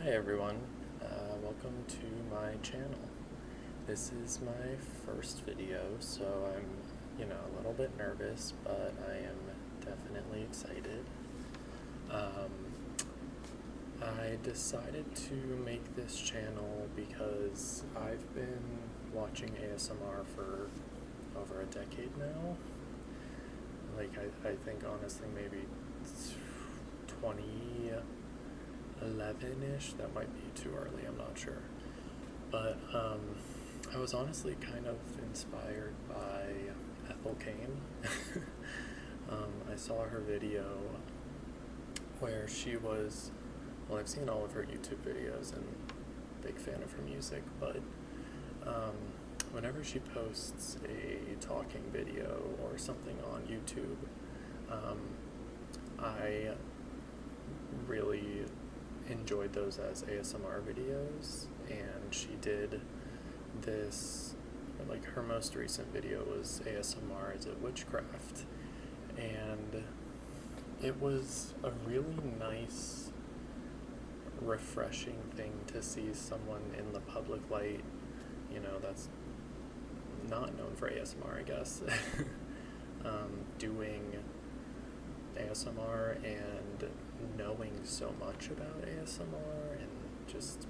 Hi everyone, welcome to my channel. This is my first video, so I'm, a little bit nervous, but I am definitely excited. I decided to make this channel because I've been watching ASMR for over a decade now. I think honestly maybe 2011-ish, that might be too early, I'm not sure. But I was honestly kind of inspired by Ethel Cain. I saw her video where she was, well, I've seen all of her YouTube videos and big fan of her music, but whenever she posts a talking video or something on YouTube, I really enjoyed those as ASMR videos, and she did this, her most recent video was ASMR is it witchcraft, and it was a really nice, refreshing thing to see someone in the public light, that's not known for ASMR, I guess, doing ASMR and knowing so much about ASMR and just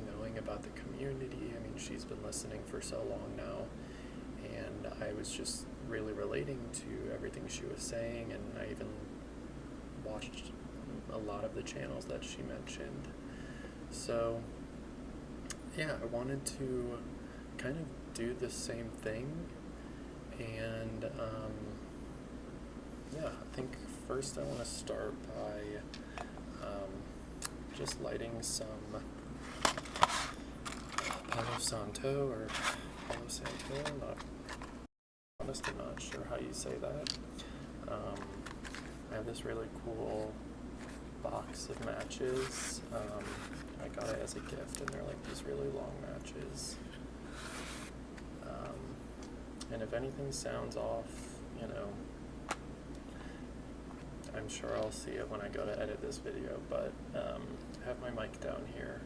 knowing about the community. I mean, she's been listening for so long now, and I was just really relating to everything she was saying, and I even watched a lot of the channels that she mentioned. So yeah, I wanted to kind of do the same thing, and yeah, I think first I want to start by just lighting some Palo Santo or Palo Santo. I'm honestly not sure how you say that. I have this really cool box of matches. I got it as a gift, and they're like these really long matches. And if anything sounds off, I'm sure I'll see it when I go to edit this video, but I have my mic down here,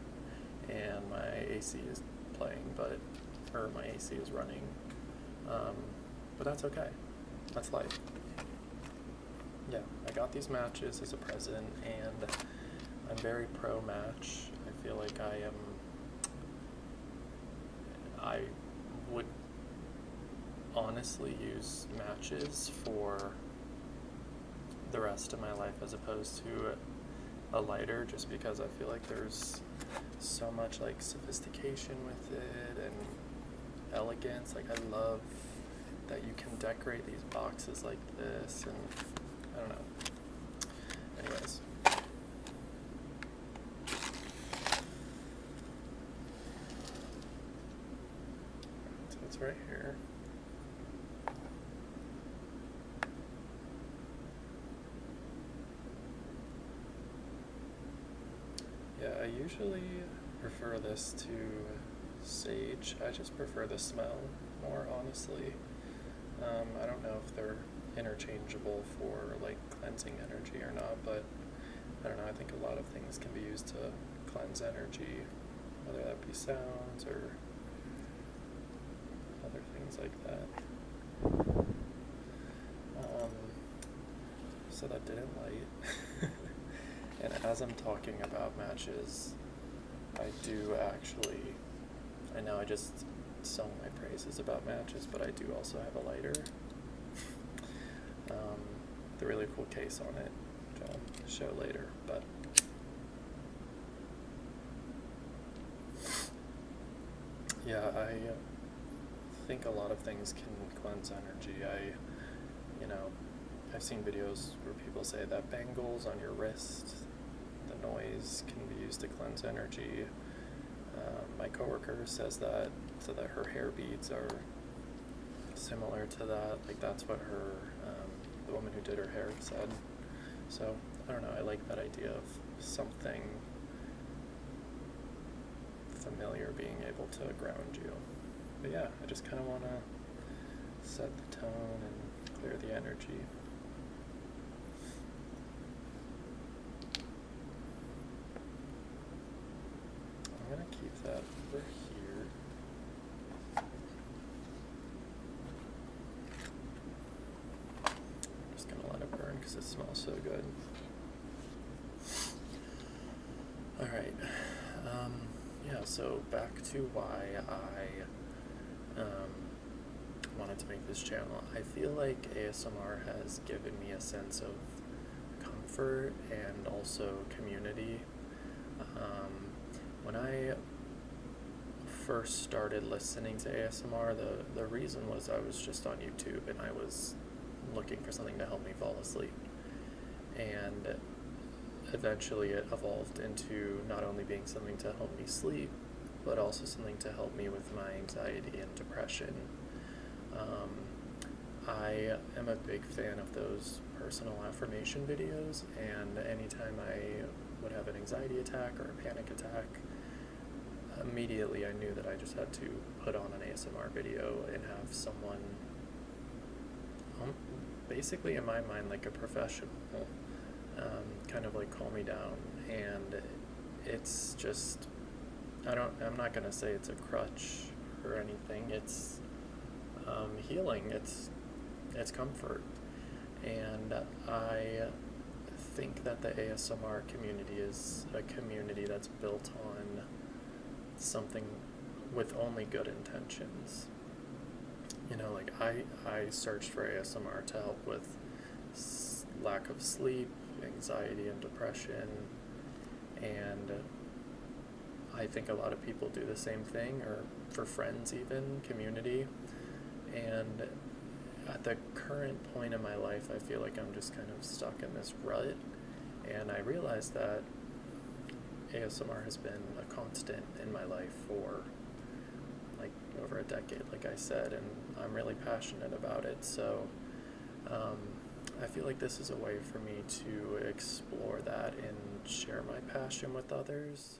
and my AC is playing, or my AC is running, but that's okay. That's life. Yeah, I got these matches as a present, and I'm very pro-match. I feel like I would honestly use matches for the rest of my life as opposed to a lighter, just because I feel like there's so much sophistication with it and elegance. I love that you can decorate these boxes like this, and I don't know. Anyways. So it's right here. Yeah, I usually prefer this to sage. I just prefer the smell more, honestly. I don't know if they're interchangeable for cleansing energy or not, but I don't know, I think a lot of things can be used to cleanse energy, whether that be sounds or other things like that. So that didn't light. And as I'm talking about matches, I do actually, I know I just sung my praises about matches, but I do also have a lighter. The really cool case on it, which I'll show later, but yeah, I think a lot of things can cleanse energy. I've seen videos where people say that bangles on your wrist, the noise can be used to cleanse energy. My coworker says that, so that her hair beads are similar to that. That's what the woman who did her hair said. So, I don't know, I like that idea of something familiar being able to ground you. But yeah, I just kind of want to set the tone and clear the energy. so good. All right. Yeah, so back to why I wanted to make this channel. I feel like ASMR has given me a sense of comfort and also community. When I first started listening to ASMR, the reason was I was just on YouTube and I was looking for something to help me fall asleep. And eventually it evolved into not only being something to help me sleep, but also something to help me with my anxiety and depression. I am a big fan of those personal affirmation videos, and anytime I would have an anxiety attack or a panic attack, immediately I knew that I just had to put on an ASMR video and have someone, basically in my mind, like a professional, kind of like calm me down. And it's just, I'm not gonna say it's a crutch or anything. It's healing. It's comfort. And I think that the ASMR community is a community that's built on something with only good intentions. You know, like I searched for ASMR to help with lack of sleep, anxiety, and depression, and I think a lot of people do the same thing, or for friends even, community. And at the current point in my life, I feel like I'm just kind of stuck in this rut, and I realized that ASMR has been a constant in my life for like over a decade, like I said, and I'm really passionate about it. So I feel like this is a way for me to explore that and share my passion with others,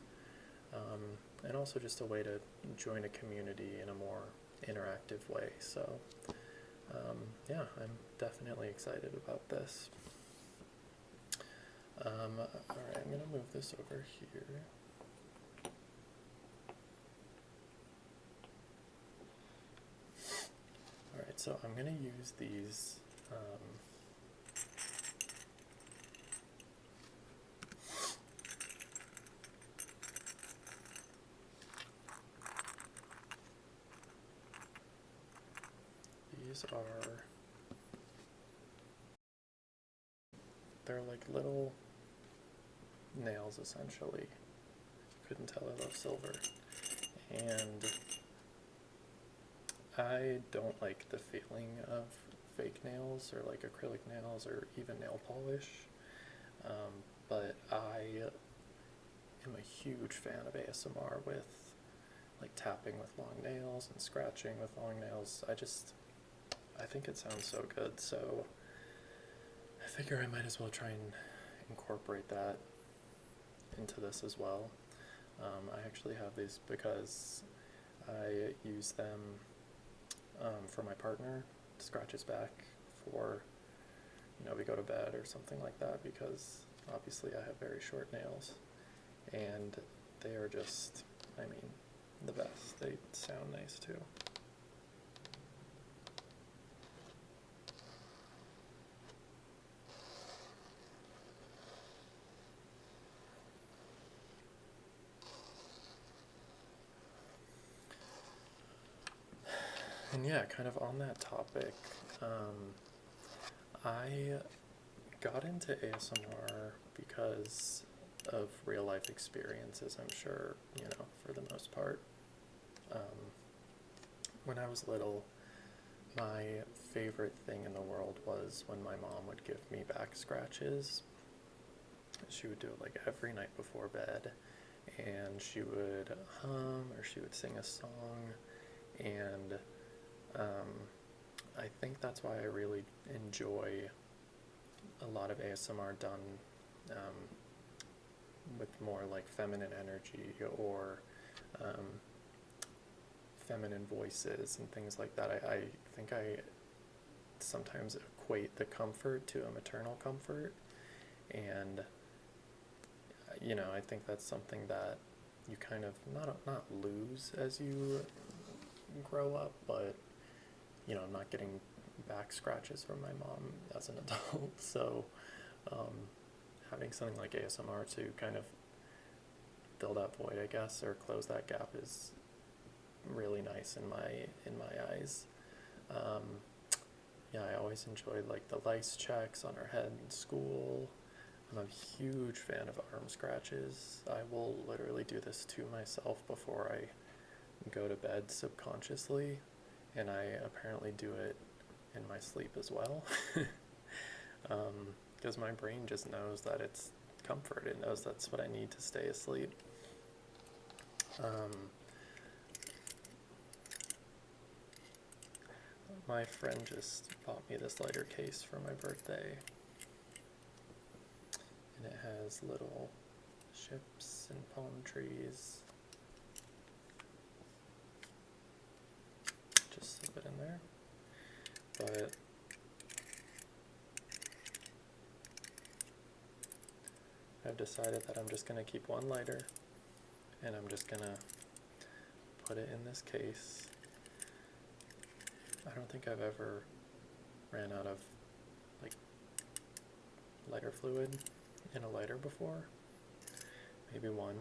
and also just a way to join a community in a more interactive way. So yeah, I'm definitely excited about this. Alright, I'm going to move this over here. Alright, so I'm going to use these they're like little nails essentially. Couldn't tell I love silver. And I don't like the feeling of fake nails or like acrylic nails or even nail polish, but I am a huge fan of ASMR with like tapping with long nails and scratching with long nails. I think it sounds so good, so I figure I might as well try and incorporate that into this as well. I actually have these because I use them for my partner to scratch his back before, we go to bed or something like that, because obviously I have very short nails, and they are just, the best. They sound nice too. And yeah, kind of on that topic, I got into ASMR because of real life experiences, I'm sure, for the most part. When I was little, my favorite thing in the world was when my mom would give me back scratches. She would do it like every night before bed, and she would hum or she would sing a song, and I think that's why I really enjoy a lot of ASMR done with more like feminine energy or feminine voices and things like that. I think I sometimes equate the comfort to a maternal comfort, and I think that's something that you kind of not lose as you grow up, but I'm not getting back scratches from my mom as an adult, so um, having something like ASMR to kind of fill that void, I guess, or close that gap is really nice in my eyes. Um, yeah, I always enjoyed like the lice checks on her head in school. I'm a huge fan of arm scratches. I will literally do this to myself before I go to bed subconsciously, and I apparently do it in my sleep as well. Because my brain just knows that it's comfort. It knows that's what I need to stay asleep. My friend just bought me this lighter case for my birthday, and it has little ships and palm trees. Just slip it in there. But I've decided that I'm just going to keep one lighter, and I'm just going to put it in this case. I don't think I've ever ran out of like lighter fluid in a lighter before. Maybe one.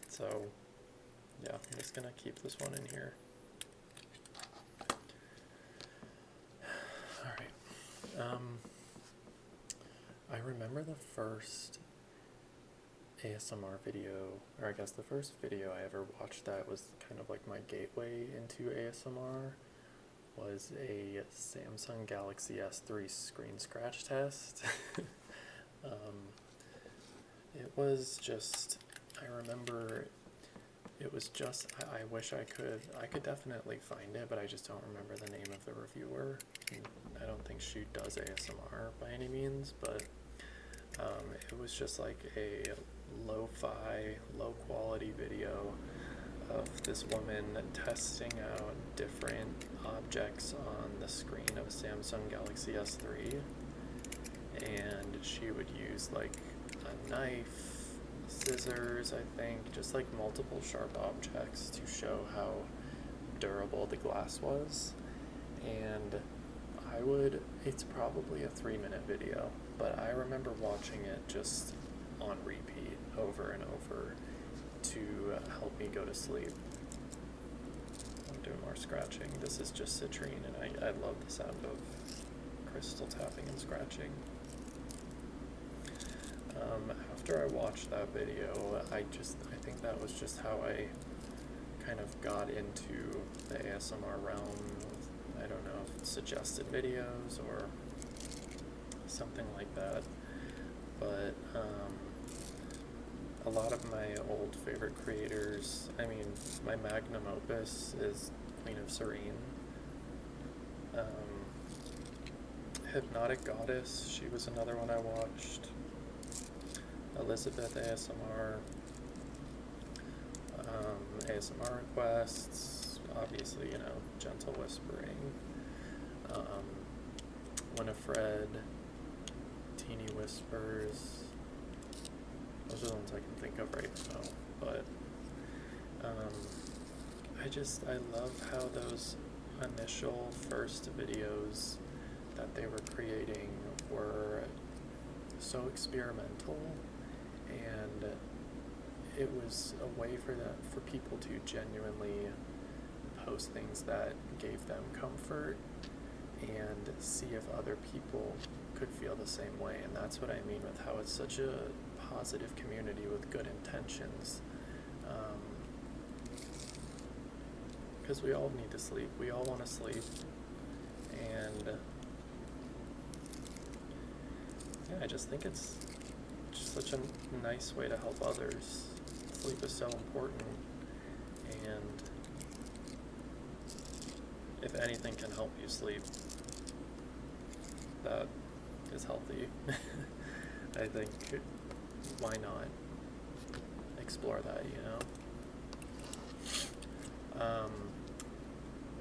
So yeah, I'm just gonna keep this one in here. Alright. I remember the first ASMR video, or I guess the first video I ever watched that was kind of like my gateway into ASMR, was a Samsung Galaxy S3 screen scratch test. It was just, I remember it was just, I wish I could definitely find it, but I just don't remember the name of the reviewer. I don't think she does ASMR by any means, but it was just like a lo-fi, low-quality video of this woman testing out different objects on the screen of a Samsung Galaxy S3, and she would use like a knife, scissors, I think, just like multiple sharp objects to show how durable the glass was. And it's probably a 3-minute video, but I remember watching it just on repeat over and over to help me go to sleep. I'm doing more scratching. This is just citrine, and I love the sound of crystal tapping and scratching. After I watched that video, I think that was just how I kind of got into the ASMR realm. I don't know if it's suggested videos or something like that, but a lot of my old favorite creators, I mean, my magnum opus is Queen of Serene. Hypnotic Goddess, she was another one I watched. Elizabeth ASMR, ASMR requests, obviously, Gentle Whispering, Winifred, Teeny Whispers. Those are the ones I can think of right now, but I love how those initial first videos that they were creating were so experimental, and it was a way for people to genuinely post things that gave them comfort and see if other people could feel the same way. And that's what I mean with how it's such a positive community with good intentions, because we all need to sleep, we all want to sleep, and yeah, I just think it's just such a nice way to help others. Sleep is so important, and if anything can help you sleep, that is healthy. I think, why not explore that,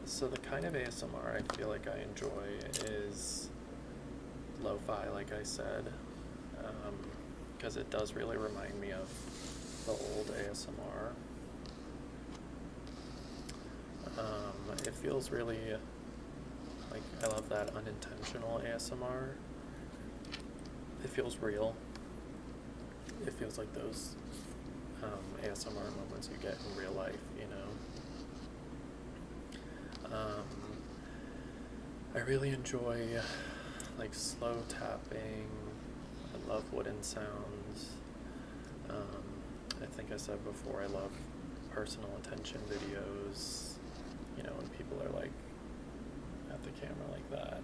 So the kind of ASMR I feel like I enjoy is lo-fi, like I said, because it does really remind me of the old ASMR. It feels really like, I love that unintentional ASMR, it feels real. It feels like those ASMR moments you get in real life, you know. I really enjoy like slow tapping. I love wooden sounds. I think I said before, I love personal attention videos, you know, when people are like at the camera like that.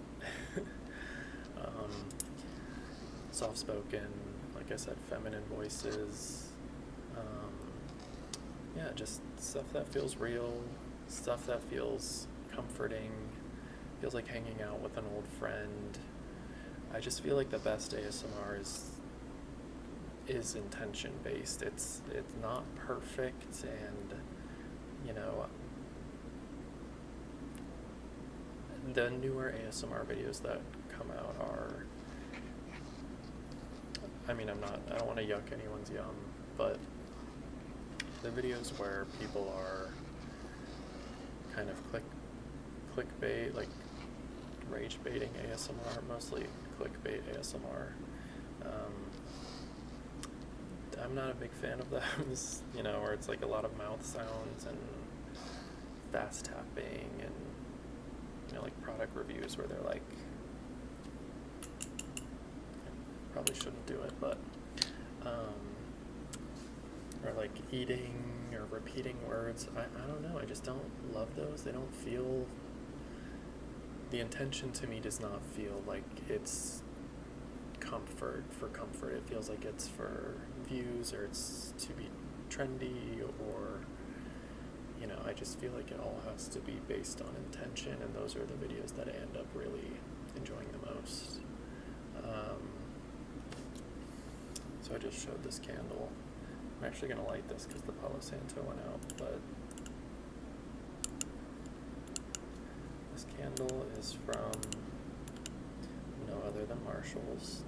Soft-spoken, like I said, feminine voices. Yeah, just stuff that feels real, stuff that feels comforting, feels like hanging out with an old friend. I just feel like the best ASMR is intention based. It's not perfect, and you know, the newer ASMR videos that come out are, I mean, I don't want to yuck anyone's yum, but the videos where people are kind of clickbait, like rage baiting ASMR, mostly clickbait ASMR. I'm not a big fan of those, you know, where it's like a lot of mouth sounds and fast tapping and, you know, like product reviews where they're like, probably shouldn't do it, but, or like eating or repeating words. I don't know, I just don't love those. They don't feel, the intention to me does not feel like it's comfort for comfort. It feels like it's for views, or it's to be trendy, or, you know, I just feel like it all has to be based on intention, and those are the videos that I end up really enjoying the most. So I just showed this candle. I'm actually going to light this because the Palo Santo went out, but this candle is from no other than Marshall's.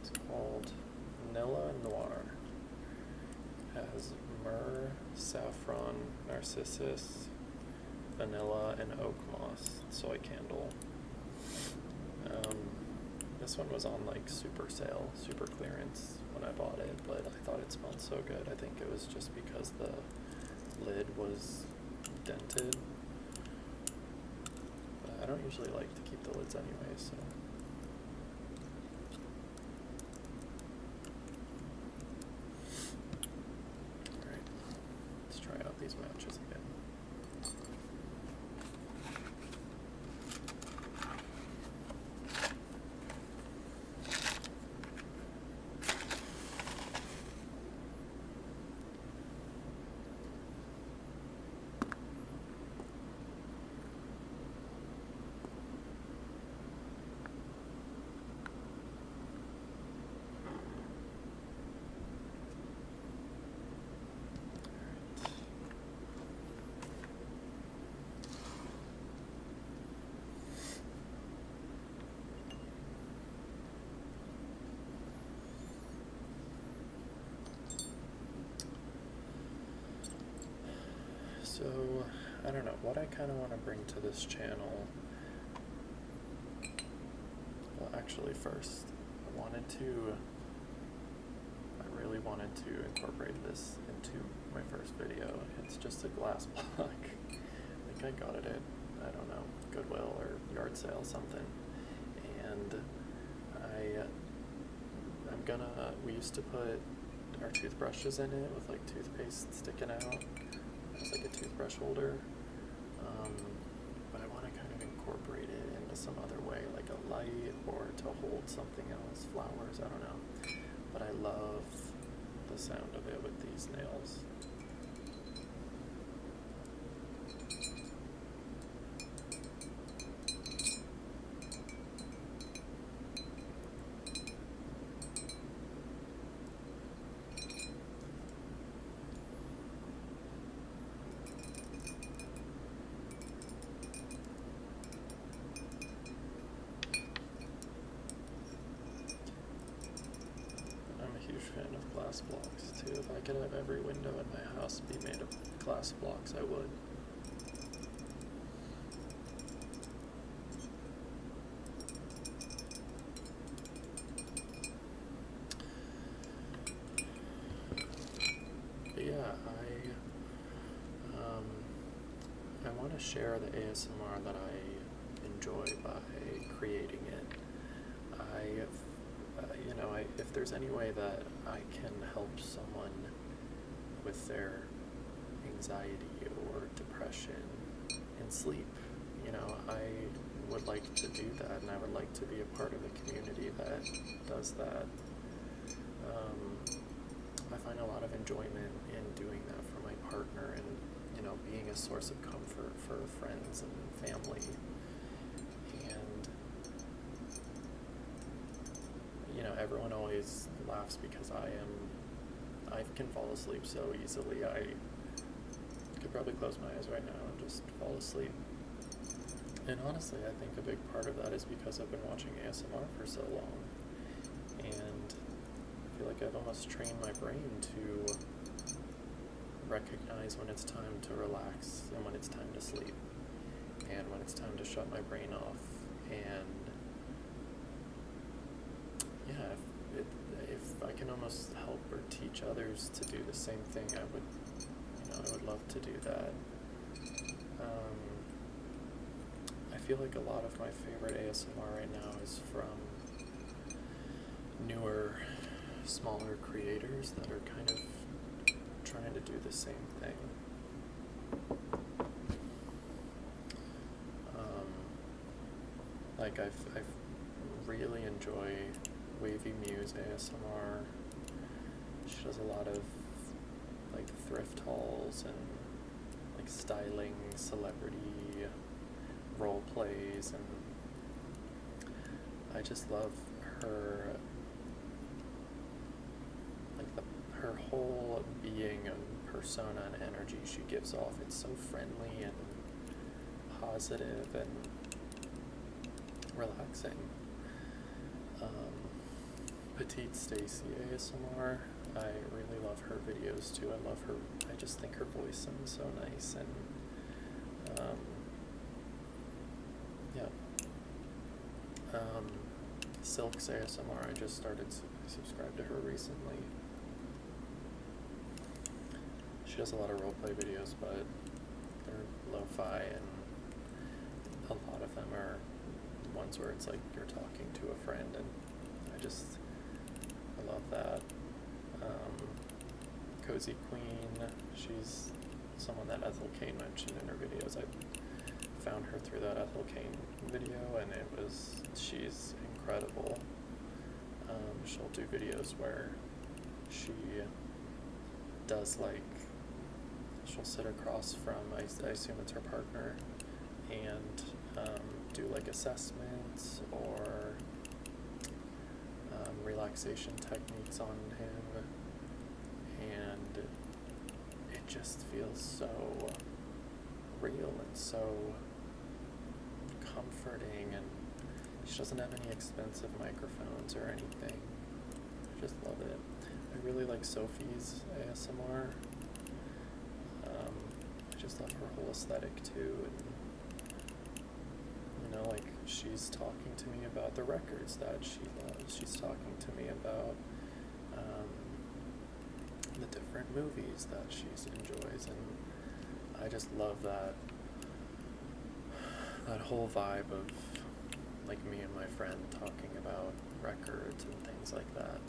It's called Vanilla Noir. It has myrrh, saffron, narcissus, vanilla, and oak moss soy candle. This one was on like super sale, super clearance when I bought it, but I thought it smelled so good. I think it was just because the lid was dented. But I don't usually like to keep the lids anyway, so. Alright, let's try out these matches again. So, I don't know, what I kind of want to bring to this channel, well actually first, I really wanted to incorporate this into my first video. It's just a glass block. I think I got it at, I don't know, Goodwill or yard sale something. And we used to put our toothbrushes in it with like toothpaste sticking out. It's like a toothbrush holder, but I want to kind of incorporate it into some other way, like a light, or to hold something else, flowers, I don't know. But I love the sound of it with these nails. Fan of glass blocks too. If I could have every window in my house be made of glass blocks, I would. share the ASMR that I enjoy by creating it. If there's any way that I can help someone with their anxiety or depression and sleep, I would like to do that, and I would like to be a part of a community that does that. I find a lot of enjoyment in doing that for my partner, and being a source of comfort for friends and family. And everyone always laughs because I can fall asleep so easily. I could probably close my eyes right now and just fall asleep. And honestly, I think a big part of that is because I've been watching ASMR for so long. And I feel like I've almost trained my brain to recognize when it's time to relax and when it's time to sleep, and when it's time to shut my brain off. And yeah, if I can almost help or teach others to do the same thing, I would love to do that. I feel like a lot of my favorite ASMR right now is from newer, smaller creators that are kind of trying to do the same thing. I really enjoy Wavy Muse ASMR. She does a lot of thrift hauls and styling celebrity role plays, and I just love her her whole being and persona and energy she gives off. It's so friendly and positive and relaxing. Petite Stacy ASMR, I really love her videos too. I just think her voice sounds so nice, and Silk's ASMR, I just started to subscribe to her recently. She does a lot of roleplay videos, but they're lo-fi, and a lot of them are ones where it's like you're talking to a friend, and I love that. Cozy Queen, she's someone that Ethel Cain mentioned in her videos. I found her through that Ethel Cain video, and she's incredible. She'll do videos where she does she'll sit across from, I assume it's her partner, and do assessments or relaxation techniques on him, and it just feels so real and so comforting, and she doesn't have any expensive microphones or anything. I just love it. I really like Sophie's ASMR. I just love her whole aesthetic too, and she's talking to me about the records that she loves. She's talking to me about the different movies that she enjoys, and I just love that whole vibe of me and my friend talking about records and things like that.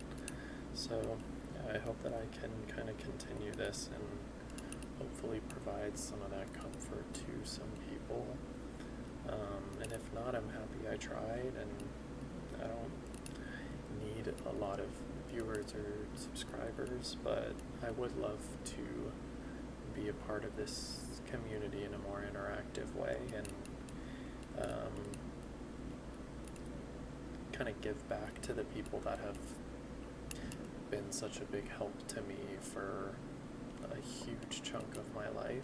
So yeah, I hope that I can kind of continue this and hopefully provide some of that comfort to some people. And if not, I'm happy I tried, and I don't need a lot of viewers or subscribers, but I would love to be a part of this community in a more interactive way, and kind of give back to the people that have been such a big help to me for a huge chunk of my life.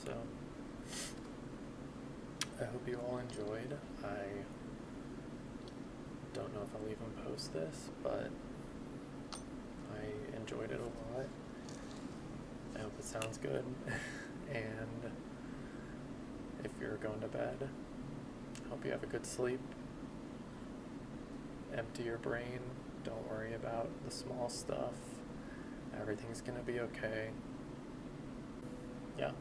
So I hope you all enjoyed. I don't know if I'll even post this, but I enjoyed it a lot. I hope it sounds good. And if you're going to bed, hope you have a good sleep. Empty your brain. Don't worry about the small stuff. Everything's gonna be okay. Yeah.